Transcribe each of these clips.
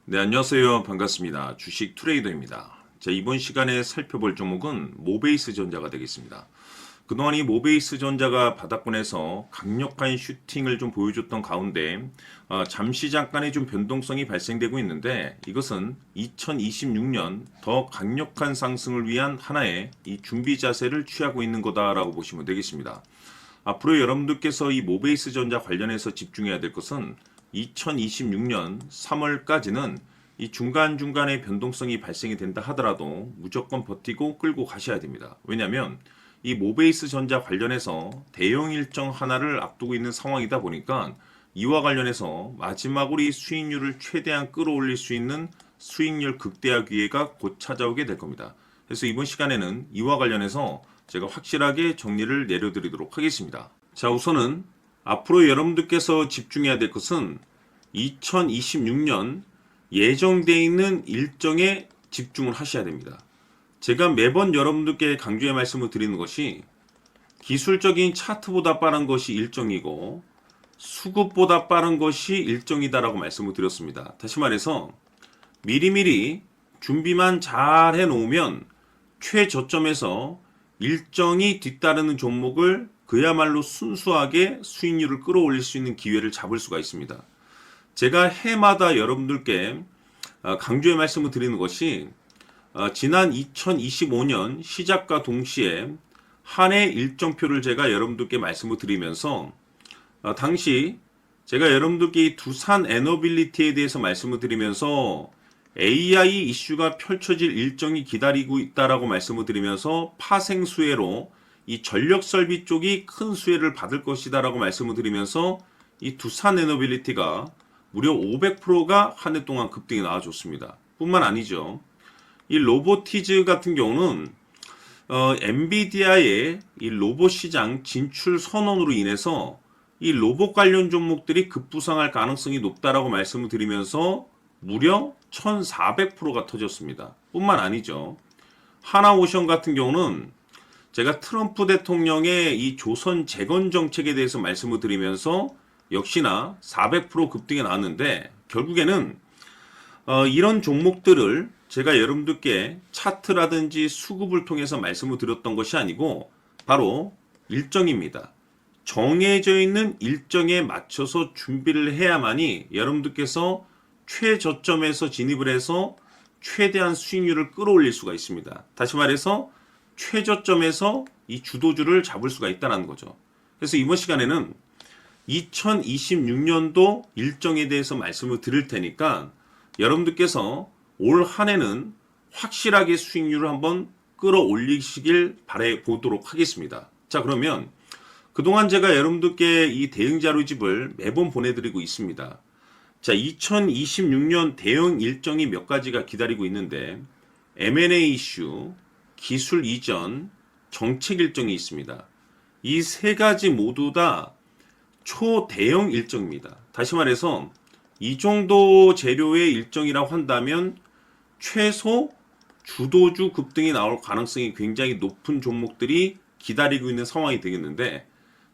네, 안녕하세요. 반갑습니다. 주식 트레이더입니다. 자, 이번 시간에 살펴볼 종목은 모베이스 전자가 되겠습니다. 그동안 이 모베이스 전자가 바닥권에서 강력한 슈팅을 좀 보여줬던 가운데 잠시 잠깐의 좀 변동성이 발생되고 있는데 이것은 2026년 더 강력한 상승을 위한 하나의 이 준비 자세를 취하고 있는 거다라고 보시면 되겠습니다. 앞으로 여러분들께서 이 모베이스 전자 관련해서 집중해야 될 것은 2026년 3월까지는 이 중간중간에 변동성이 발생이 된다 하더라도 무조건 버티고 끌고 가셔야 됩니다. 왜냐하면 이 모베이스 전자 관련해서 대형 일정 하나를 앞두고 있는 상황이다 보니까 이와 관련해서 마지막으로 이 수익률을 최대한 끌어올릴 수 있는 수익률 극대화 기회가 곧 찾아오게 될 겁니다. 그래서 이번 시간에는 이와 관련해서 제가 확실하게 정리를 내려드리도록 하겠습니다. 자, 우선은 앞으로 여러분들께서 집중해야 될 것은 2026년 예정되어 있는 일정에 집중을 하셔야 됩니다. 제가 매번 여러분들께 강조해 말씀을 드리는 것이 기술적인 차트보다 빠른 것이 일정이고 수급보다 빠른 것이 일정이다라고 말씀을 드렸습니다. 다시 말해서 미리미리 준비만 잘 해놓으면 최저점에서 일정이 뒤따르는 종목을 그야말로 순수하게 수익률을 끌어올릴 수 있는 기회를 잡을 수가 있습니다. 제가 해마다 여러분들께 강조의 말씀을 드리는 것이 지난 2025년 시작과 동시에 한 해 일정표를 제가 여러분들께 말씀을 드리면서 당시 제가 여러분들께 이 두산 에너빌리티에 대해서 말씀을 드리면서 AI 이슈가 펼쳐질 일정이 기다리고 있다라고 말씀을 드리면서 파생 수혜로 이 전력 설비 쪽이 큰 수혜를 받을 것이다라고 말씀을 드리면서 이 두산 에너빌리티가 무려 500%가 한 해 동안 급등이 나와줬습니다. 뿐만 아니죠. 이 로보티즈 같은 경우는 엔비디아의 이 로봇 시장 진출 선언으로 인해서 이 로봇 관련 종목들이 급부상할 가능성이 높다라고 말씀을 드리면서 무려 1400%가 터졌습니다. 뿐만 아니죠. 하나오션 같은 경우는 제가 트럼프 대통령의 이 조선 재건 정책에 대해서 말씀을 드리면서 역시나 400% 급등이 나왔는데 결국에는 이런 종목들을 제가 여러분들께 차트라든지 수급을 통해서 말씀을 드렸던 것이 아니고 바로 일정입니다. 정해져 있는 일정에 맞춰서 준비를 해야만이 여러분들께서 최저점에서 진입을 해서 최대한 수익률을 끌어올릴 수가 있습니다. 다시 말해서 최저점에서 이 주도주를 잡을 수가 있다는 거죠. 그래서 이번 시간에는 2026년도 일정에 대해서 말씀을 드릴 테니까 여러분들께서 올 한 해는 확실하게 수익률을 한번 끌어올리시길 바라보도록 하겠습니다. 자, 그러면 그동안 제가 여러분들께 이 대응 자료집을 매번 보내드리고 있습니다. 자, 2026년 대응 일정이 몇 가지가 기다리고 있는데 M&A 이슈, 기술 이전, 정책 일정이 있습니다. 이 세 가지 모두 다 초대형 일정입니다. 다시 말해서 이 정도 재료의 일정이라고 한다면 최소 주도주 급등이 나올 가능성이 굉장히 높은 종목들이 기다리고 있는 상황이 되겠는데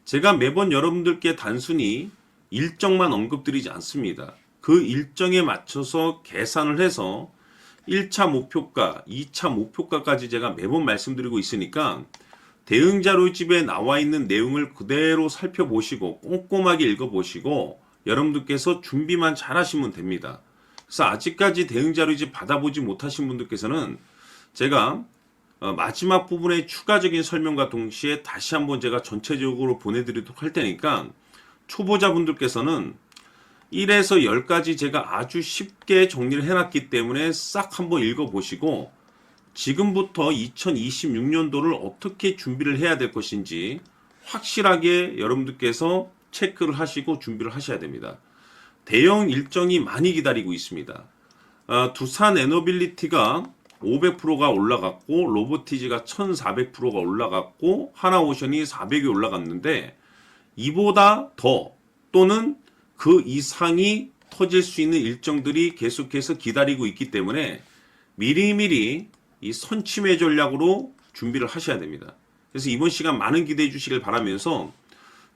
제가 매번 여러분들께 단순히 일정만 언급드리지 않습니다. 그 일정에 맞춰서 계산을 해서 1차 목표가, 2차 목표가까지 제가 매번 말씀드리고 있으니까 대응 자료집에 나와 있는 내용을 그대로 살펴보시고 꼼꼼하게 읽어보시고 여러분들께서 준비만 잘 하시면 됩니다. 그래서 아직까지 대응 자료집 받아보지 못하신 분들께서는 제가 마지막 부분에 추가적인 설명과 동시에 다시 한번 제가 전체적으로 보내드리도록 할 테니까 초보자분들께서는 1에서 10까지 제가 아주 쉽게 정리를 해놨기 때문에 싹 한번 읽어보시고 지금부터 2026년도를 어떻게 준비를 해야 될 것인지 확실하게 여러분들께서 체크를 하시고 준비를 하셔야 됩니다. 대형 일정이 많이 기다리고 있습니다. 두산 에너빌리티가 500%가 올라갔고 로보티즈가 1400%가 올라갔고 하나오션이 400이 올라갔는데 이보다 더 또는 그 이상이 터질 수 있는 일정들이 계속해서 기다리고 있기 때문에 미리미리 이 선침해 전략으로 준비를 하셔야 됩니다. 그래서 이번 시간 많은 기대해 주시길 바라면서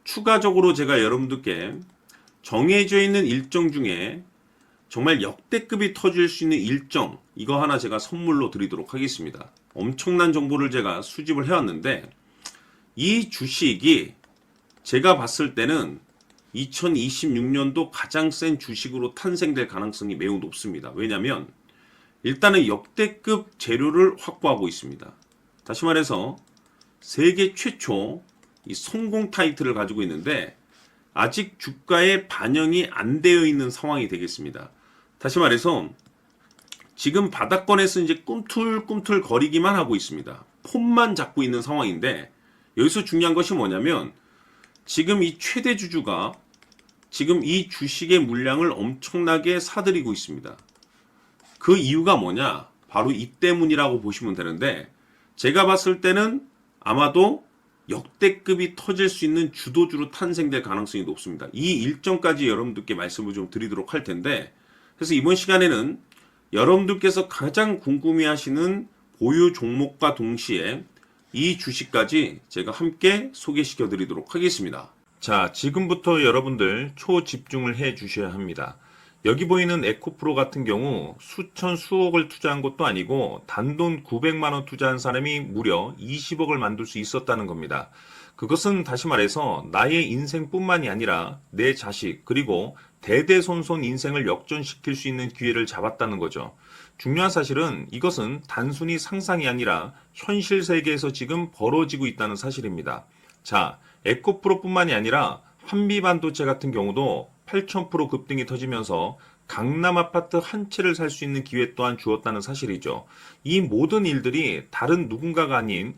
추가적으로 제가 여러분들께 정해져 있는 일정 중에 정말 역대급이 터질 수 있는 일정, 이거 하나 제가 선물로 드리도록 하겠습니다. 엄청난 정보를 제가 수집을 해왔는데, 이 주식이 제가 봤을 때는 2026년도 가장 센 주식으로 탄생될 가능성이 매우 높습니다. 왜냐하면 일단은 역대급 재료를 확보하고 있습니다. 다시 말해서 세계 최초 이 성공 타이틀을 가지고 있는데 아직 주가에 반영이 안 되어 있는 상황이 되겠습니다. 다시 말해서 지금 바닥권에서 이제 꿈틀꿈틀 거리기만 하고 있습니다. 폼만 잡고 있는 상황인데, 여기서 중요한 것이 뭐냐면 지금 이 최대 주주가 지금 이 주식의 물량을 엄청나게 사들이고 있습니다. 그 이유가 뭐냐? 바로 이 때문이라고 보시면 되는데, 제가 봤을 때는 아마도 역대급이 터질 수 있는 주도주로 탄생될 가능성이 높습니다. 이 일정까지 여러분들께 말씀을 좀 드리도록 할 텐데, 그래서 이번 시간에는 여러분들께서 가장 궁금해하시는 보유 종목과 동시에 이 주식까지 제가 함께 소개시켜 드리도록 하겠습니다. 자, 지금부터 여러분들 초집중을 해 주셔야 합니다. 여기 보이는 에코프로 같은 경우 수천 수억을 투자한 것도 아니고 단돈 900만 원 투자한 사람이 무려 20억을 만들 수 있었다는 겁니다. 그것은 다시 말해서 나의 인생뿐만이 아니라 내 자식 그리고 대대손손 인생을 역전시킬 수 있는 기회를 잡았다는 거죠. 중요한 사실은 이것은 단순히 상상이 아니라 현실 세계에서 지금 벌어지고 있다는 사실입니다. 자, 에코프로뿐만이 아니라 한미반도체 같은 경우도 8,000% 급등이 터지면서 강남 아파트 한 채를 살 수 있는 기회 또한 주었다는 사실이죠. 이 모든 일들이 다른 누군가가 아닌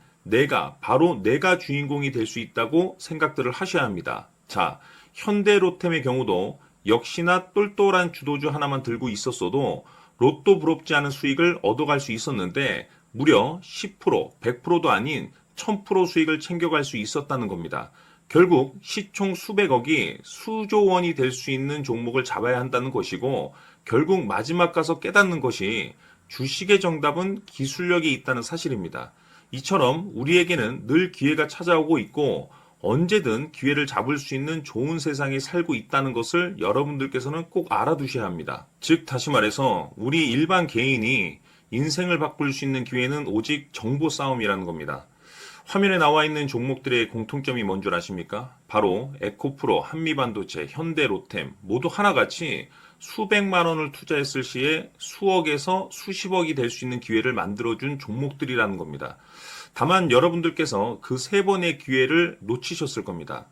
바로 내가 주인공이 될 수 있다고 생각들을 하셔야 합니다. 자, 현대로템의 경우도 역시나 똘똘한 주도주 하나만 들고 있었어도 로또 부럽지 않은 수익을 얻어갈 수 있었는데 무려 10%, 100%도 아닌 1000% 수익을 챙겨갈 수 있었다는 겁니다. 결국 시총 수백억이 수조 원이 될 수 있는 종목을 잡아야 한다는 것이고, 결국 마지막 가서 깨닫는 것이 주식의 정답은 기술력이 있다는 사실입니다. 이처럼 우리에게는 늘 기회가 찾아오고 있고 언제든 기회를 잡을 수 있는 좋은 세상에 살고 있다는 것을 여러분들께서는 꼭 알아두셔야 합니다. 즉 다시 말해서 우리 일반 개인이 인생을 바꿀 수 있는 기회는 오직 정보 싸움이라는 겁니다. 화면에 나와 있는 종목들의 공통점이 뭔 줄 아십니까? 바로 에코프로, 한미반도체, 현대로템 모두 하나같이 수백만 원을 투자했을 시에 수억에서 수십억이 될 수 있는 기회를 만들어준 종목들이라는 겁니다. 다만 여러분들께서 그 세 번의 기회를 놓치셨을 겁니다.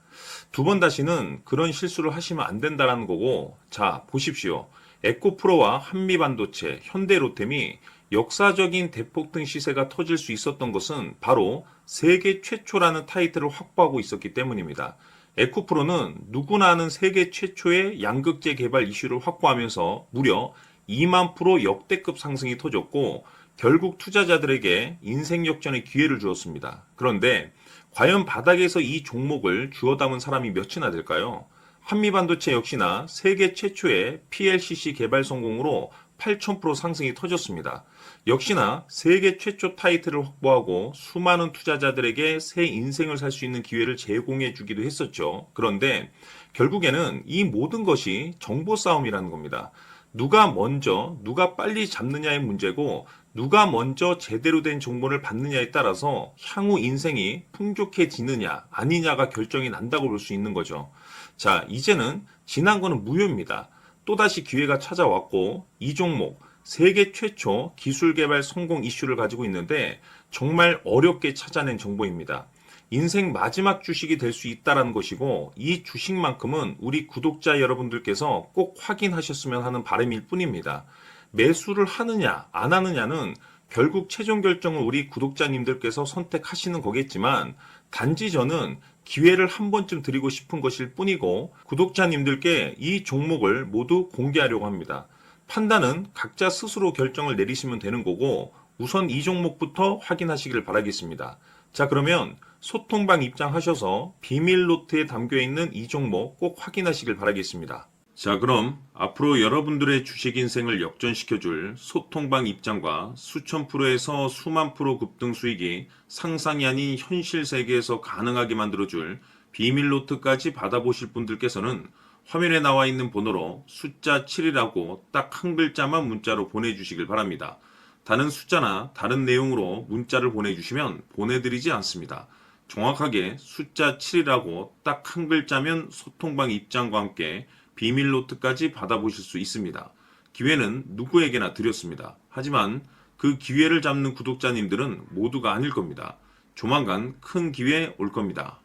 두 번 다시는 그런 실수를 하시면 안 된다는 거고, 자 보십시오. 에코프로와 한미반도체, 현대로템이 역사적인 대폭등 시세가 터질 수 있었던 것은 바로 세계 최초라는 타이틀을 확보하고 있었기 때문입니다. 에코프로는 누구나 아는 세계 최초의 양극재 개발 이슈를 확보하면서 무려 2만 프로 역대급 상승이 터졌고 결국 투자자들에게 인생 역전의 기회를 주었습니다. 그런데 과연 바닥에서 이 종목을 주워 담은 사람이 몇이나 될까요? 한미반도체 역시나 세계 최초의 PLCC 개발 성공으로 8,000% 상승이 터졌습니다. 역시나 세계 최초 타이틀을 확보하고 수많은 투자자들에게 새 인생을 살 수 있는 기회를 제공해 주기도 했었죠. 그런데 결국에는 이 모든 것이 정보 싸움이라는 겁니다. 누가 먼저, 누가 빨리 잡느냐의 문제고 누가 먼저 제대로 된 정보를 받느냐에 따라서 향후 인생이 풍족해지느냐 아니냐가 결정이 난다고 볼 수 있는 거죠. 자, 이제는 지난 거는 무효입니다. 또다시 기회가 찾아왔고 이 종목 세계 최초 기술 개발 성공 이슈를 가지고 있는데 정말 어렵게 찾아낸 정보입니다. 인생 마지막 주식이 될 수 있다는 것이고 이 주식만큼은 우리 구독자 여러분들께서 꼭 확인하셨으면 하는 바람일 뿐입니다. 매수를 하느냐 안 하느냐는 결국 최종 결정을 우리 구독자님들께서 선택하시는 거겠지만 단지 저는 기회를 한 번쯤 드리고 싶은 것일 뿐이고 구독자님들께 이 종목을 모두 공개하려고 합니다. 판단은 각자 스스로 결정을 내리시면 되는 거고 우선 이 종목부터 확인하시길 바라겠습니다. 자, 그러면 소통방 입장하셔서 비밀 노트에 담겨있는 이 종목 꼭 확인하시길 바라겠습니다. 자, 그럼 앞으로 여러분들의 주식 인생을 역전시켜줄 소통방 입장과 수천 프로에서 수만 프로 급등 수익이 상상이 아닌 현실 세계에서 가능하게 만들어줄 비밀 노트까지 받아보실 분들께서는 화면에 나와 있는 번호로 숫자 7이라고 딱 한 글자만 문자로 보내주시길 바랍니다. 다른 숫자나 다른 내용으로 문자를 보내주시면 보내드리지 않습니다. 정확하게 숫자 7이라고 딱 한 글자면 소통방 입장과 함께 비밀 노트까지 받아보실 수 있습니다. 기회는 누구에게나 드렸습니다. 하지만 그 기회를 잡는 구독자님들은 모두가 아닐 겁니다. 조만간 큰 기회 올 겁니다.